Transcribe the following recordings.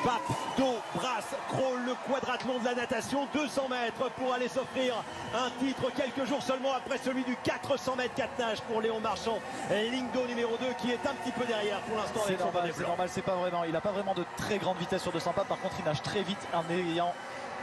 Pape, dos, brasse, crawl, le quadrathlon de la natation, 200 mètres pour aller s'offrir un titre quelques jours seulement après celui du 400 mètres 4 nages pour Léon Marchand. Ligne d'eau numéro 2 qui est un petit peu derrière pour l'instant. C'est normal, c'est pas vraiment. Il n'a pas vraiment de très grande vitesse sur 200 pas. Par contre, il nage très vite en ayant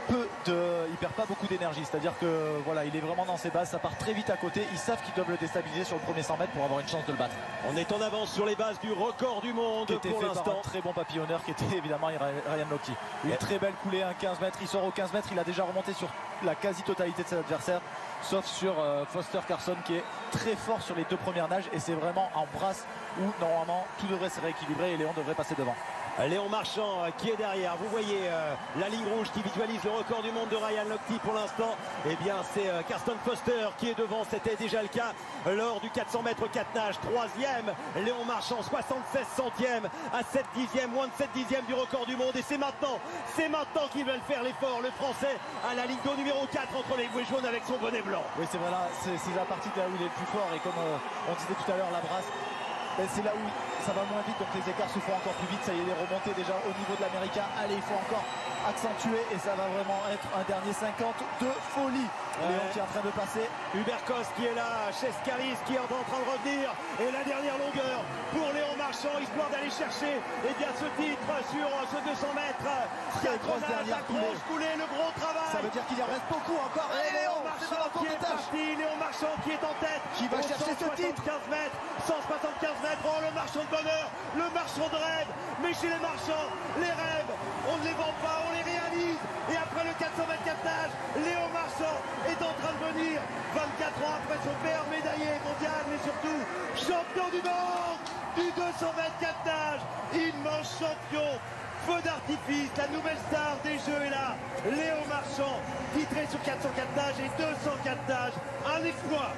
il perd pas beaucoup d'énergie, c'est-à-dire que voilà, il est vraiment dans ses bases, ça part très vite à côté. Ils savent qu'ils doivent le déstabiliser sur le premier 100 mètres pour avoir une chance de le battre. On est en avance sur les bases du record du monde qui était pour fait par l'instant. un très bon papillonneur qui était évidemment Ryan Lochte. Une très belle coulée, un 15 mètres. Il sort au 15 mètres, il a déjà remonté sur la quasi-totalité de ses adversaires, sauf sur Foster Carson qui est très fort sur les deux premières nages, et c'est vraiment en brasse où normalement tout devrait se rééquilibrer et Léon devrait passer devant. Léon Marchand qui est derrière, vous voyez la ligne rouge qui visualise le record du monde de Ryan Lochte pour l'instant. Eh bien c'est Carsten Foster qui est devant, c'était déjà le cas lors du 400 mètres 4 nages. Troisième, Léon Marchand, 76 centièmes à 7 dixièmes, moins de 7 dixièmes du record du monde. Et c'est maintenant qu'ils veulent faire l'effort. Le Français à la ligne d'eau numéro 4 entre les bouées jaunes avec son bonnet blanc. Oui, c'est voilà, c'est la partie là où il est le plus fort, et comme on disait tout à l'heure, la brasse, c'est là où ça va moins vite, donc les écarts se font encore plus vite. Ça y est, les remontées déjà au niveau de l'américain. Allez, il faut encore accentuer, et ça va vraiment être un dernier 50 de folie. Léon qui est en train de passer. Hubert Kos qui est là, Cheskalis qui est en train de revenir, et la dernière longueur pour Léon Marchand, histoire d'aller chercher bien ce titre sur ce 200 mètres. Très grosse dernière coulée, le gros travail. Ça veut dire qu'il en reste beaucoup encore. Et Léon Marchand qui est parti, Léon Marchand qui est en tête, qui va chercher ce titre. 175 mètres, 175 mètres. Oh, le marchand de bonheur, le marchand de rêve. Mais chez les marchands, les rêves, on ne les vend pas, on les réalise. Et après le 400 mètres 4 nages, Léon Marchand est en train de venir 24 ans après son père, médaillé mondial, mais surtout champion du monde du 200 mètres 4 nages, immense champion. Feu d'artifice, la nouvelle star des Jeux est là, Léon Marchand, titré sur 404 nages et 204 nages, un exploit.